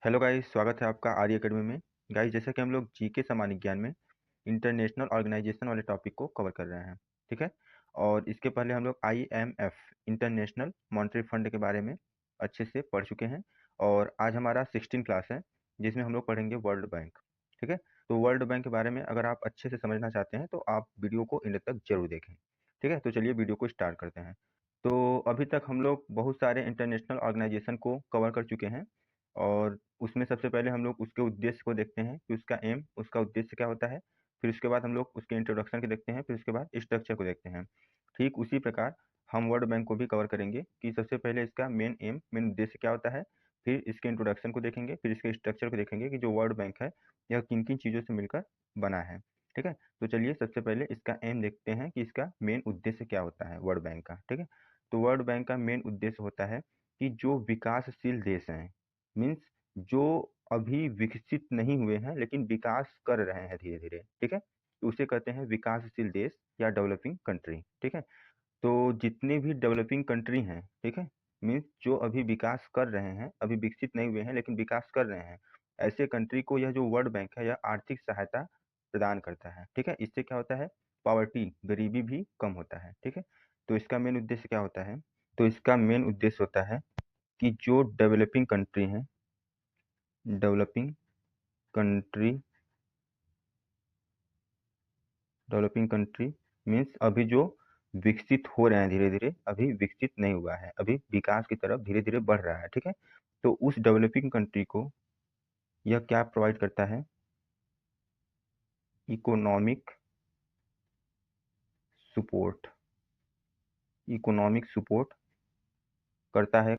Hello guys, स्वागत है आपका आर्य अकेडमी में। गाइस, जैसे कि हम लोग जीके सामान्य ज्ञान में इंटरनेशनल ऑर्गेनाइजेशन वाले टॉपिक को कवर कर रहे हैं, ठीक है। और इसके पहले हम लोग आईएमएफ इंटरनेशनल मॉनेटरी फंड के बारे में अच्छे से पढ़ चुके हैं। और आज हमारा 16 क्लास है, जिसमें हम लोग पढ़ेंगे वर्ल्ड बैंक, ठीक है। तो वर्ल्ड बैंक के बारे में अगर आप अच्छे से समझना चाहते हैं तो आप वीडियो को एंड तक जरूर देखें, ठीक है। तो चलिए वीडियो को स्टार्ट करते हैं। तो अभी तक हम लोग बहुत सारे इंटरनेशनल ऑर्गेनाइजेशन को कवर कर चुके हैं, और उसमें सबसे पहले हम लोग उसके उद्देश्य को देखते हैं कि उसका एम, उसका उद्देश्य क्या होता है। फिर उसके बाद हम लोग उसके इंट्रोडक्शन को देखते हैं, फिर उसके बाद स्ट्रक्चर को देखते हैं। ठीक उसी प्रकार हम वर्ल्ड बैंक को भी कवर करेंगे कि सबसे पहले इसका मेन एम, मेन उद्देश्य क्या होता है। फिर इसके इंट्रोडक्शन को देखेंगे, फिर इसके स्ट्रक्चर को देखेंगे कि जो वर्ल्ड बैंक है यह किन किन चीज़ों से मिलकर बना है, ठीक है। तो चलिए सबसे पहले इसका एम देखते हैं कि इसका मेन उद्देश्य क्या होता है वर्ल्ड बैंक का, ठीक है। तो वर्ल्ड बैंक का मेन उद्देश्य होता है कि जो विकासशील देश हैं, मीन्स जो अभी विकसित नहीं हुए हैं लेकिन विकास कर रहे हैं धीरे धीरे, ठीक है, तो उसे कहते हैं विकासशील देश या डेवलपिंग कंट्री, ठीक है। तो जितने भी डेवलपिंग कंट्री हैं, ठीक है, मीन्स जो अभी विकास कर रहे हैं, अभी विकसित नहीं हुए हैं लेकिन विकास कर रहे हैं, ऐसे कंट्री को यह जो वर्ल्ड बैंक है यह आर्थिक सहायता प्रदान करता है, ठीक है। इससे क्या होता है, पॉवर्टी, गरीबी भी कम होता है, ठीक है। तो इसका मेन उद्देश्य क्या होता है, तो इसका मेन उद्देश्य होता है कि जो डेवलपिंग कंट्री हैं, developing country, developing country means अभी जो विकसित हो रहे हैं धीरे धीरे, अभी विकसित नहीं हुआ है, अभी विकास की तरफ धीरे धीरे बढ़ रहा है, ठीक है। तो उस डेवलपिंग कंट्री को यह क्या प्रोवाइड करता है, इकोनॉमिक सपोर्ट, इकोनॉमिक सपोर्ट करता है।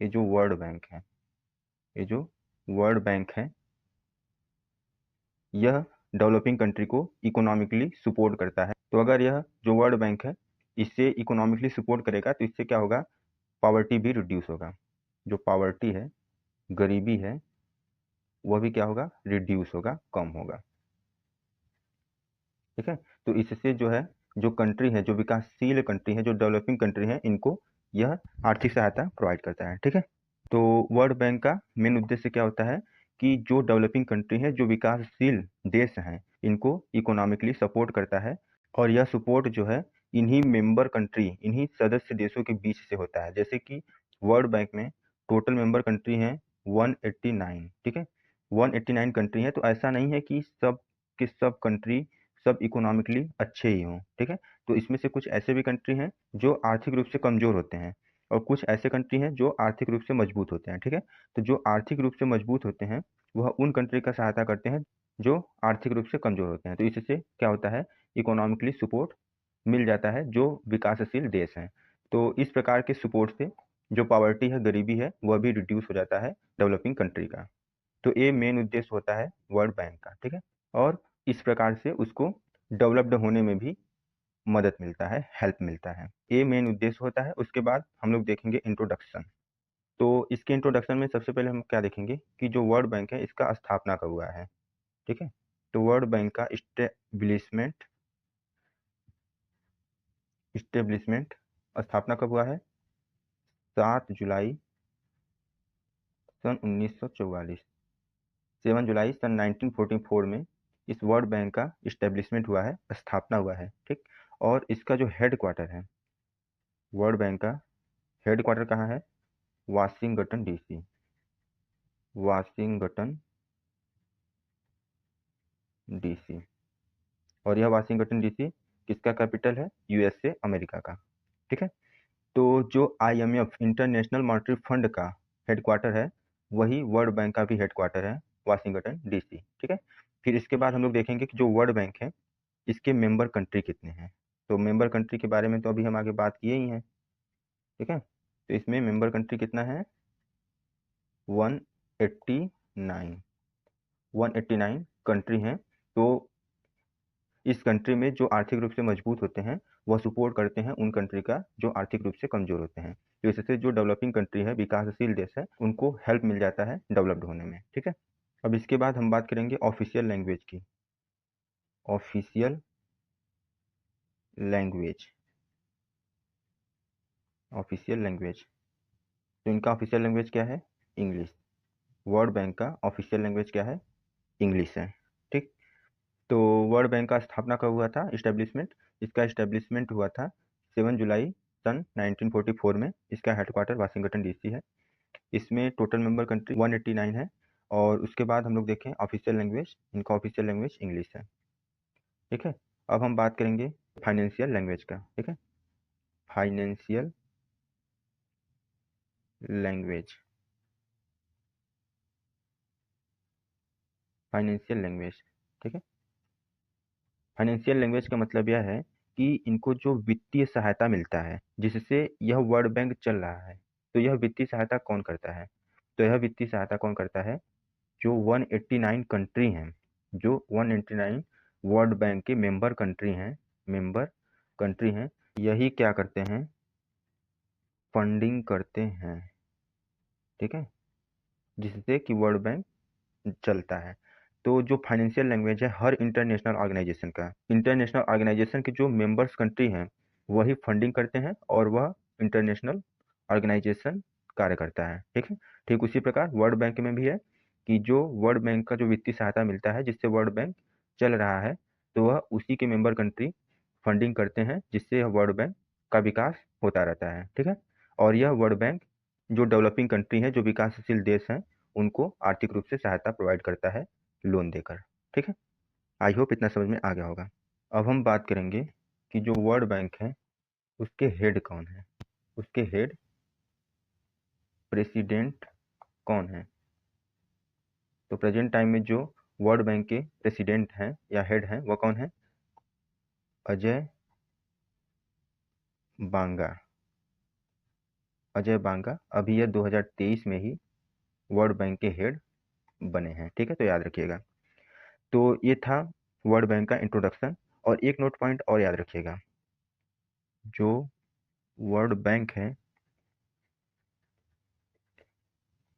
ये जो वर्ल्ड बैंक है, ये जो वर्ल्ड बैंक है यह डेवलपिंग कंट्री को इकोनॉमिकली सपोर्ट करता है। तो अगर यह जो वर्ल्ड बैंक है इससे इकोनॉमिकली सपोर्ट करेगा तो इससे क्या होगा, पॉवर्टी भी रिड्यूस होगा। जो पॉवर्टी है, गरीबी है, वह भी क्या होगा, रिड्यूस होगा, कम होगा, ठीक है। तो इससे जो है, जो कंट्री है, जो विकासशील कंट्री है, जो डेवलपिंग कंट्री है, इनको यह आर्थिक सहायता प्रोवाइड करता है, ठीक है। तो वर्ल्ड बैंक का मेन उद्देश्य क्या होता है कि जो डेवलपिंग कंट्री है, जो विकासशील देश हैं, इनको इकोनॉमिकली सपोर्ट करता है। और यह सपोर्ट जो है इन्हीं मेंबर कंट्री, इन्हीं सदस्य देशों के बीच से होता है। जैसे कि वर्ल्ड बैंक में टोटल मेंबर कंट्री हैं 189, ठीक है, 189 कंट्री है। तो ऐसा नहीं है कि सब के सब कंट्री सब इकोनॉमिकली अच्छे ही हों, ठीक है। तो इसमें से कुछ ऐसे भी कंट्री हैं जो आर्थिक रूप से कमजोर होते हैं, और कुछ ऐसे कंट्री हैं जो आर्थिक रूप से मजबूत होते हैं, ठीक है। तो जो आर्थिक रूप से मजबूत होते हैं वह उन कंट्री का सहायता करते हैं जो आर्थिक रूप से कमजोर होते हैं। तो इससे क्या होता है, इकोनॉमिकली सपोर्ट मिल जाता है जो विकासशील देश हैं। तो इस प्रकार के सपोर्ट से जो पॉवर्टी है, गरीबी है, वह भी रिड्यूस हो जाता है डेवलपिंग कंट्री का। तो ये मेन उद्देश्य होता है वर्ल्ड बैंक का, ठीक है। और इस प्रकार से उसको डेवलप्ड होने में भी मदद मिलता है, हेल्प मिलता है, ये मेन उद्देश्य होता है। उसके बाद हम लोग देखेंगे इंट्रोडक्शन। तो इसके इंट्रोडक्शन में सबसे पहले हम क्या देखेंगे कि जो वर्ल्ड बैंक है इसका स्थापना कब हुआ है, ठीक है। तो वर्ल्ड बैंक का इस्टेब्लिशमेंट, इस्टेब्लिशमेंट स्थापना कब हुआ है, 7 जुलाई सन 1944, 7 जुलाई सन 1944 में इस वर्ल्ड बैंक का इस्टेब्लिशमेंट हुआ है, स्थापना हुआ है, ठीक। और इसका जो हेड क्वार्टर है, वर्ल्ड बैंक का हेड क्वार्टर कहाँ है, वाशिंगटन डीसी, वाशिंगटन डीसी। और यह वाशिंगटन डीसी किसका कैपिटल है, यूएसए, अमेरिका का, ठीक है। तो जो आईएमएफ इंटरनेशनल मॉनेटरी फंड का हेडक्वार्टर है, वही वर्ल्ड बैंक का भी हेडक्वार्टर है, वाशिंगटन डीसी, ठीक है। फिर इसके बाद हम लोग देखेंगे कि जो वर्ल्ड बैंक है इसके मेंबर कंट्री कितने हैं। तो मेंबर कंट्री के बारे में तो अभी हम आगे बात किए ही हैं, ठीक है। तो इसमें मेंबर कंट्री कितना है, 189, 189 कंट्री हैं। तो इस कंट्री में जो आर्थिक रूप से मजबूत होते हैं वह सपोर्ट करते हैं उन कंट्री का जो आर्थिक रूप से कमजोर होते हैं। तो इससे जो डेवलपिंग कंट्री है, विकासशील देश है, उनको हेल्प मिल जाता है डेवलप्ड होने में, ठीक है। अब इसके बाद हम बात करेंगे ऑफिशियल लैंग्वेज की। ऑफिशियल लैंग्वेज, ऑफिशियल लैंग्वेज, तो इनका ऑफिशियल लैंग्वेज क्या है, इंग्लिश। वर्ल्ड बैंक का ऑफिशियल लैंग्वेज क्या है? इंग्लिश है। ठीक। तो वर्ल्ड बैंक का स्थापना कब हुआ था? इस्टेब्लिशमेंट, इसका इस्टेब्लिशमेंट हुआ था 7 जुलाई सन 1944 में। इसका हेडक्वार्टर वाशिंगटन डीसी है। इसमें टोटल मेंबर कंट्री 189 है। और उसके बाद हम लोग देखें ऑफिशियल लैंग्वेज, इनका ऑफिशियल लैंग्वेज इंग्लिश है। ठीक है। अब हम बात करेंगे फाइनेंशियल लैंग्वेज का। ठीक है, फाइनेंशियल लैंग्वेज, फाइनेंशियल लैंग्वेज। ठीक है, फाइनेंशियल लैंग्वेज का मतलब यह है कि इनको जो वित्तीय सहायता मिलता है जिससे यह वर्ल्ड बैंक चल रहा है, तो यह वित्तीय सहायता कौन करता है? तो यह वित्तीय सहायता कौन करता है? जो 189 कंट्री हैं, जो 189 वर्ल्ड बैंक के मेंबर कंट्री हैं, मेंबर कंट्री हैं, यही क्या करते हैं? फंडिंग करते हैं। ठीक है, जिससे कि वर्ल्ड बैंक चलता है। तो जो फाइनेंशियल लैंग्वेज है हर इंटरनेशनल ऑर्गेनाइजेशन का, इंटरनेशनल ऑर्गेनाइजेशन के जो मेंबर्स कंट्री हैं वही फंडिंग करते हैं और वह इंटरनेशनल ऑर्गेनाइजेशन कार्य करता है। ठीक है, ठीक उसी प्रकार वर्ल्ड बैंक में भी है कि जो वर्ल्ड बैंक का जो वित्तीय सहायता मिलता है जिससे वर्ल्ड बैंक चल रहा है, तो वह उसी के मेंबर कंट्री फंडिंग करते हैं जिससे वर्ल्ड बैंक का विकास होता रहता है। ठीक है, और यह वर्ल्ड बैंक जो डेवलपिंग कंट्री है, जो विकासशील देश हैं, उनको आर्थिक रूप से सहायता प्रोवाइड करता है लोन देकर। ठीक है, आई होप इतना समझ में आ गया होगा। अब हम बात करेंगे कि जो वर्ल्ड बैंक है उसके हेड कौन है। उसके हेड, प्रेसिडेंट कौन है? तो प्रेजेंट टाइम में जो वर्ल्ड बैंक के प्रेसिडेंट हैं या हेड हैं वह कौन है? अजय बांगा। अजय बांगा अभी यह 2023 में ही वर्ल्ड बैंक के हेड बने हैं। ठीक है, तो याद रखिएगा। तो ये था वर्ल्ड बैंक का इंट्रोडक्शन। और एक नोट पॉइंट और याद रखिएगा, जो वर्ल्ड बैंक है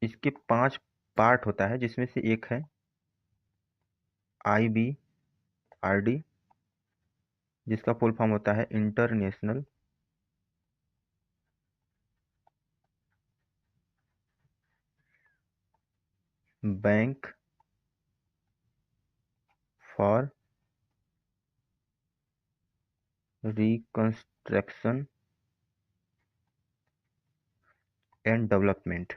इसके 5 पार्ट होता है, जिसमें से एक है IBRD, जिसका फुल फॉर्म होता है international bank for reconstruction and development.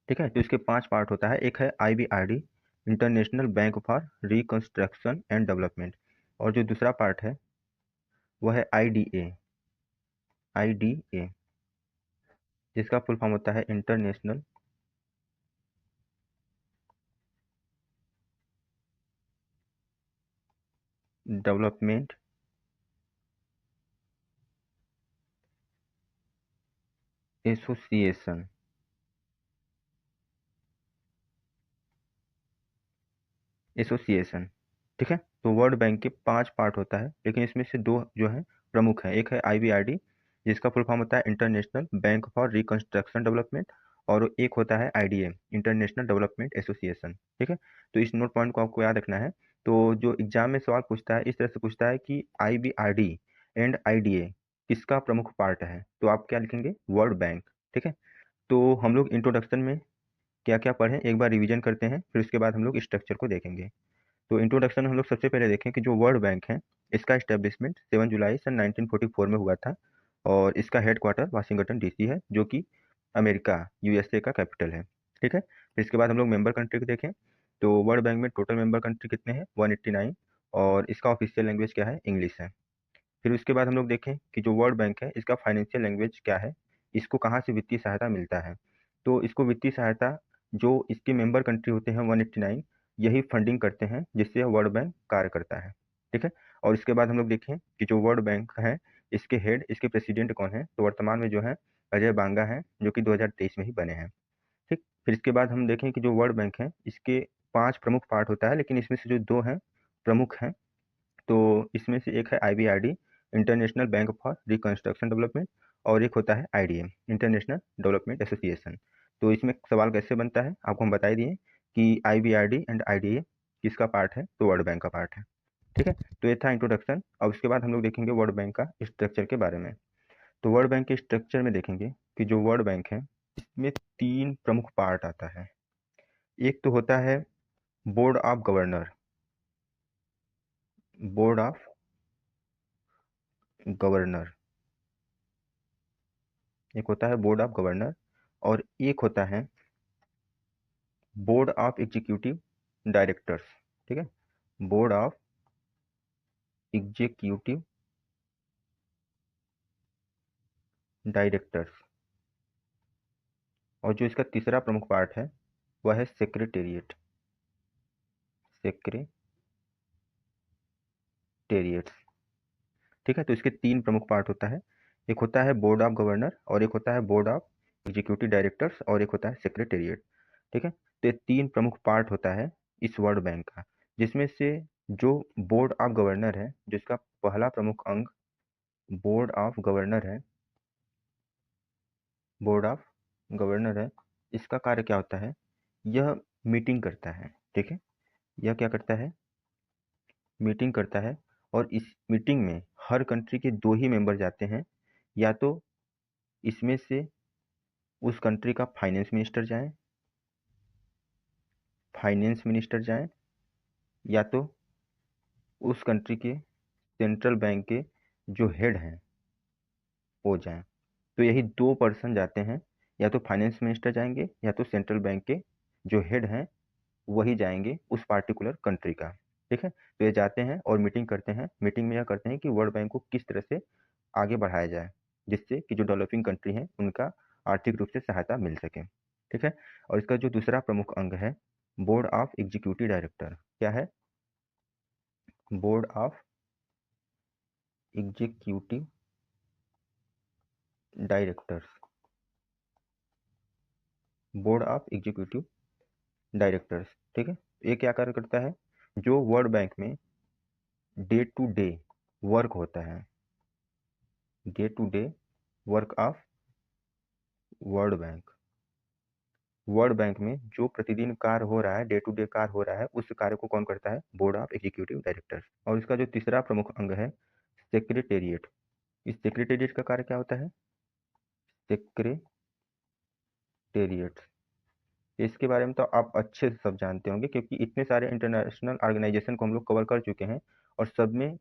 ठीक है, तो इसके 5 पार्ट होता है। एक है IBRD, international bank for reconstruction and development. और जो दूसरा पार्ट है वह है IDA, जिसका फुल फॉर्म होता है इंटरनेशनल डेवलपमेंट एसोसिएशन। ठीक है, तो वर्ल्ड बैंक के 5 पार्ट होता है, लेकिन इसमें से 2 जो है प्रमुख हैं। एक है IBRD, जिसका फुल फॉर्म होता है international bank for reconstruction development, और एक होता है IDA, इंटरनेशनल डेवलपमेंट एसोसिएशन। ठीक है, तो इस नोट पॉइंट को आपको याद रखना है। तो जो एग्जाम में सवाल पूछता है इस तरह से पूछता है कि IBRD एंड IDA किसका प्रमुख पार्ट है, तो आप क्या लिखेंगे? World bank. ठीक है, तो हम लोग इंट्रोडक्शन में क्या क्या पढ़ें एक बार रिवीजन करते हैं, फिर उसके बाद हम लोग स्ट्रक्चर को देखेंगे। तो इंट्रोडक्शन में हम लोग सबसे पहले देखें कि जो वर्ल्ड बैंक है इसका इस्टेब्लिशमेंट 7 जुलाई सन 1944 में हुआ था। और इसका हेडक्वार्टर वाशिंगटन डीसी है, जो कि अमेरिका, USA का कैपिटल है। ठीक है, फिर इसके बाद हम लोग मेंबर कंट्री को देखें। तो वर्ल्ड बैंक में टोटल मेंबर कंट्री कितने हैं? 189। और इसका ऑफिशियल लैंग्वेज क्या है? इंग्लिश है। फिर उसके बाद हम लोग देखें कि जो वर्ल्ड बैंक है इसका फाइनेंशियल लैंग्वेज क्या है, इसको कहाँ से वित्तीय सहायता मिलता है। तो इसको वित्तीय सहायता जो इसके मेंबर कंट्री होते हैं 189, यही फंडिंग करते हैं जिससे वर्ल्ड बैंक कार्य करता है। ठीक है, और इसके बाद हम लोग देखें कि जो वर्ल्ड बैंक है इसके हेड, इसके प्रेसिडेंट कौन है, तो वर्तमान में जो है अजय बांगा है, जो कि 2023 में ही बने हैं। ठीक, फिर इसके बाद हम देखें कि जो वर्ल्ड बैंक है इसके 5 प्रमुख पार्ट होता है, लेकिन इसमें से जो 2 हैं प्रमुख हैं, तो इसमें से एक है IBRD, international bank for reconstruction development, और एक होता है IDA, इंटरनेशनल डेवलपमेंट एसोसिएशन। तो इसमें सवाल कैसे बनता है आपको हम बता ही दिए कि IBRD एंड IDA किसका पार्ट है, तो वर्ल्ड बैंक का पार्ट है। ठीक है, तो ये था इंट्रोडक्शन। और उसके बाद हम लोग देखेंगे वर्ल्ड बैंक का स्ट्रक्चर के बारे में। तो वर्ल्ड बैंक के स्ट्रक्चर में देखेंगे कि जो वर्ल्ड बैंक है इसमें 3 प्रमुख पार्ट आता है। एक तो होता है board of governor, board of governor, एक होता है बोर्ड ऑफ गवर्नर, और एक होता है बोर्ड ऑफ एग्जीक्यूटिव डायरेक्टर्स। ठीक है, बोर्ड ऑफ एग्जीक्यूटिव डायरेक्टर्स। और जो इसका तीसरा प्रमुख पार्ट है वह है सेक्रेटेरिएट, सेक्रेटेरिएट्स। ठीक है, तो इसके 3 प्रमुख पार्ट होता है। एक होता है बोर्ड ऑफ गवर्नर, और एक होता है बोर्ड ऑफ एग्जीक्यूटिव डायरेक्टर्स, और एक होता है सेक्रेटेरिएट। ठीक है, तो ये 3 प्रमुख पार्ट होता है इस वर्ल्ड बैंक का, जिसमें से जो बोर्ड ऑफ गवर्नर है, जिसका पहला प्रमुख अंग बोर्ड ऑफ गवर्नर है, बोर्ड ऑफ गवर्नर है, इसका कार्य क्या होता है? यह मीटिंग करता है। ठीक है, यह क्या करता है? मीटिंग करता है। और इस मीटिंग में हर कंट्री के 2 ही मेंबर जाते हैं, या तो इसमें से उस कंट्री का फाइनेंस मिनिस्टर जाए, या तो उस कंट्री के सेंट्रल बैंक के जो हेड हैं वो जाएं। तो यही 2 पर्सन जाते हैं, या तो फाइनेंस मिनिस्टर जाएंगे या तो सेंट्रल बैंक के जो हेड हैं वही जाएंगे उस पार्टिकुलर कंट्री का। ठीक है, तो ये जाते हैं और मीटिंग करते हैं। मीटिंग में यह करते हैं कि वर्ल्ड बैंक को किस तरह से आगे बढ़ाया जाए, जिससे कि जो डेवलपिंग कंट्री हैं उनका आर्थिक रूप से सहायता मिल सके। ठीक है, और इसका जो दूसरा प्रमुख अंग है बोर्ड ऑफ एग्जीक्यूटिव डायरेक्टर, क्या है? Board of executive directors, board of executive directors. ठीक है, ये क्या कार्य करता है? जो वर्ल्ड बैंक में डे टू डे वर्क होता है, day to day work of World Bank, World Bank में जो प्रतिदिन कार्य हो रहा है, डे टू डे कार्य हो रहा है, उस कार्य को कौन करता है? Board of executive directors. और इसका जो तीसरा प्रमुख अंग है सेक्रेटेरिएट, इस सेक्रेटेरिएट का कार्य क्या होता है? सेक्रेटेरिएट, इसके बारे में तो आप अच्छे से सब जानते होंगे, क्योंकि इतने सारे इंटरनेशनल ऑर्गेनाइजेशन को हम लोग कवर कर चुके हैं और सब में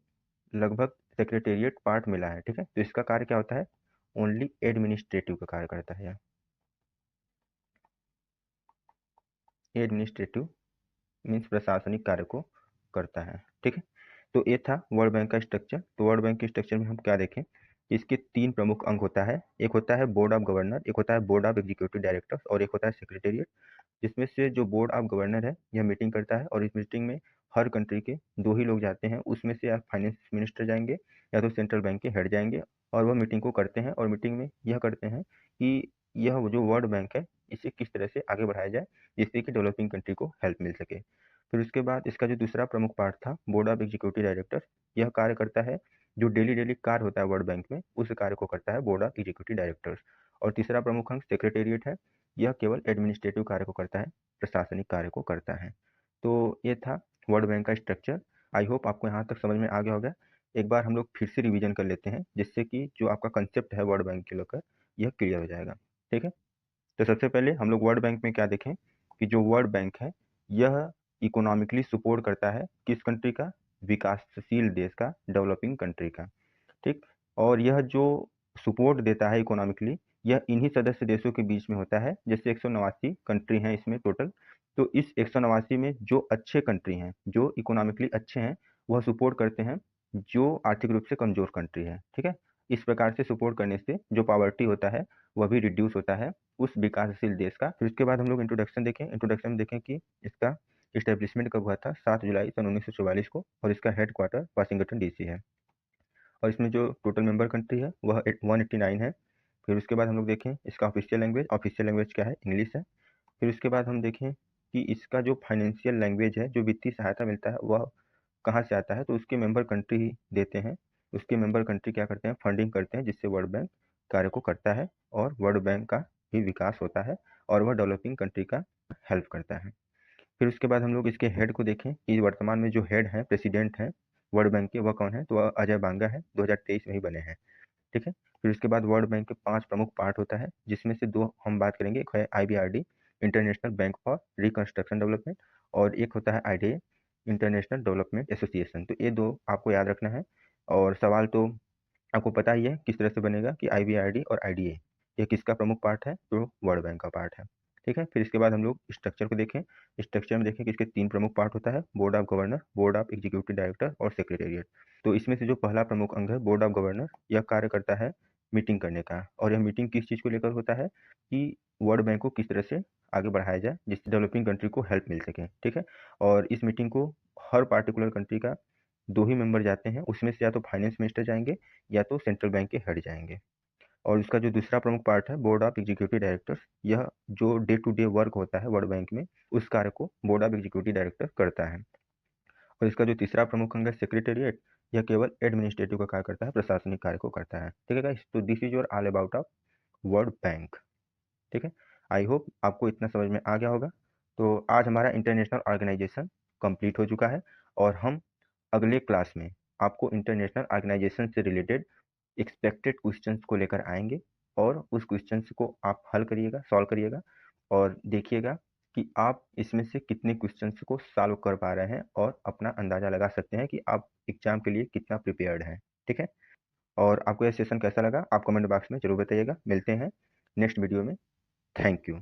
लगभग सेक्रेटेरिएट पार्ट मिला है। ठीक है, तो इसका कार्य क्या होता है? ओनली एडमिनिस्ट्रेटिव का कार्य करता है। एडमिनिस्ट्रेटिव मीन्स प्रशासनिक कार्य को करता है। ठीक है, तो ये था वर्ल्ड बैंक का स्ट्रक्चर। तो वर्ल्ड बैंक के स्ट्रक्चर में हम क्या देखें? इसके 3 प्रमुख अंग होता है। एक होता है बोर्ड ऑफ गवर्नर, एक होता है बोर्ड ऑफ एग्जीक्यूटिव डायरेक्टर्स, और एक होता है सेक्रेटेरिएट। जिसमें से जो बोर्ड ऑफ गवर्नर है यह मीटिंग करता है, और इस मीटिंग में हर कंट्री के 2 ही लोग जाते हैं। उसमें से या फाइनेंस मिनिस्टर जाएंगे या तो सेंट्रल बैंक के हेड जाएंगे, और वह मीटिंग को करते हैं। और मीटिंग में यह करते हैं कि यह जो वर्ल्ड बैंक है इसे किस तरह से आगे बढ़ाया जाए, जिससे कि डेवलपिंग कंट्री को हेल्प मिल सके। फिर उसके बाद इसका जो दूसरा प्रमुख पार्ट था बोर्ड ऑफ एग्जीक्यूटिव डायरेक्टर, यह कार्य करता है जो डेली डेली कार्य होता है वर्ल्ड बैंक में, उस कार्य को करता है बोर्ड ऑफ एग्जीक्यूटिव डायरेक्टर्स। और तीसरा प्रमुख अंग सेक्रेटेरिएट है, यह केवल एडमिनिस्ट्रेटिव कार्य को करता है, प्रशासनिक कार्य को करता है। तो ये था वर्ल्ड बैंक का स्ट्रक्चर। आई होप आपको यहाँ तक समझ में आ गया होगा। एक बार हम लोग फिर से रिवीजन कर लेते हैं, जिससे कि जो आपका कंसेप्ट है वर्ल्ड बैंक के लेकर यह क्लियर हो जाएगा। ठीक है, तो सबसे पहले हम लोग वर्ल्ड बैंक में क्या देखें कि जो वर्ल्ड बैंक है यह इकोनॉमिकली सपोर्ट करता है किस कंट्री का? विकासशील देश का, डेवलपिंग कंट्री का। ठीक, और यह जो सपोर्ट देता है इकोनॉमिकली, यह इन्हीं सदस्य देशों के बीच में होता है। जैसे 189 कंट्री हैं इसमें टोटल, तो इस 189 में जो अच्छे कंट्री हैं, जो इकोनॉमिकली अच्छे हैं, वह सपोर्ट करते हैं जो आर्थिक रूप से कमजोर कंट्री है। ठीक है, इस प्रकार से सपोर्ट करने से जो पॉवर्टी होता है वह भी रिड्यूस होता है उस विकासशील देश का। फिर उसके बाद हम लोग इंट्रोडक्शन देखें। इंट्रोडक्शन में देखें कि इसका इस्टेब्लिशमेंट कब हुआ था? 7 जुलाई सन 1944 को, और इसका हेड क्वार्टर वाशिंगटन डीसी है। और इसमें जो टोटल मेंबर कंट्री है वह 189 है। फिर उसके बाद हम लोग देखें इसका ऑफिशियल लैंग्वेज क्या है? इंग्लिश है। फिर उसके बाद हम देखें कि इसका जो फाइनेंशियल लैंग्वेज है, जो वित्तीय सहायता मिलता है, वह कहाँ से आता है? तो उसके मेंबर कंट्री ही देते हैं। उसके मेंबर कंट्री क्या करते हैं? फंडिंग करते हैं, जिससे वर्ल्ड बैंक कार्य को करता है और वर्ल्ड बैंक का भी विकास होता है और वह डेवलपिंग कंट्री का हेल्प करता है। फिर उसके बाद हम लोग इसके हेड को देखें कि वर्तमान में जो हेड हैं, प्रेसिडेंट हैं वर्ल्ड बैंक के, वह कौन है? तो वह अजय बांगा है, 2023 में ही बने हैं। ठीक है। फिर उसके बाद वर्ल्ड बैंक के 5 प्रमुख पार्ट होता है, जिसमें से 2 हम बात करेंगे। एक है IBRD, international bank for reconstruction development, और एक होता है IDA, इंटरनेशनल डेवलपमेंट एसोसिएशन। तो ये 2 आपको याद रखना है। और सवाल तो आपको पता ही है किस तरह से बनेगा कि IBRD और IDA ये किसका प्रमुख पार्ट है, तो वर्ल्ड बैंक का पार्ट है। ठीक है। फिर इसके बाद हम लोग स्ट्रक्चर को देखें। स्ट्रक्चर में देखें कि इसके 3 प्रमुख पार्ट होता है, board of governor, board of executive director और सेक्रेटेरिएट। तो इसमें से जो पहला प्रमुख अंग है बोर्ड ऑफ गवर्नर, यह कार्य करता है मीटिंग करने का। और यह मीटिंग किस चीज़ को लेकर होता है कि वर्ल्ड बैंक को किस तरह से आगे बढ़ाया जाए जिससे डेवलपिंग कंट्री को हेल्प मिल सके। ठीक है। और इस मीटिंग को हर पार्टिकुलर कंट्री का 2 ही मेंबर जाते हैं, उसमें से या तो फाइनेंस मिनिस्टर जाएंगे या तो सेंट्रल बैंक के हेड जाएंगे। और इसका जो दूसरा प्रमुख पार्ट है बोर्ड ऑफ एग्जीक्यूटिव डायरेक्टर्स, यह जो डे टू डे वर्क होता है वर्ल्ड बैंक में उस कार्य को बोर्ड ऑफ एग्जीक्यूटिव डायरेक्टर करता है। और इसका जो तीसरा प्रमुख अंग है सेक्रेटेरिएट, यह केवल एडमिनिस्ट्रेटिव का कार्य करता है, प्रशासनिक कार्य को करता है। ठीक है गाइस, तो this is your all about of World bank. ठीक है। आई होप आपको इतना समझ में आ गया होगा। तो आज हमारा इंटरनेशनल ऑर्गेनाइजेशन कंप्लीट हो चुका है, और हम अगले क्लास में आपको इंटरनेशनल ऑर्गेनाइजेशन से रिलेटेड एक्सपेक्टेड क्वेश्चंस को लेकर आएंगे, और उस क्वेश्चंस को आप हल करिएगा, सॉल्व करिएगा, और देखिएगा कि आप इसमें से कितने क्वेश्चंस को सॉल्व कर पा रहे हैं, और अपना अंदाज़ा लगा सकते हैं कि आप एग्जाम के लिए कितना प्रिपेयर्ड हैं। ठीक है। और आपको यह सेशन कैसा लगा आप कमेंट बॉक्स में जरूर बताइएगा। मिलते हैं नेक्स्ट वीडियो में। Thank you.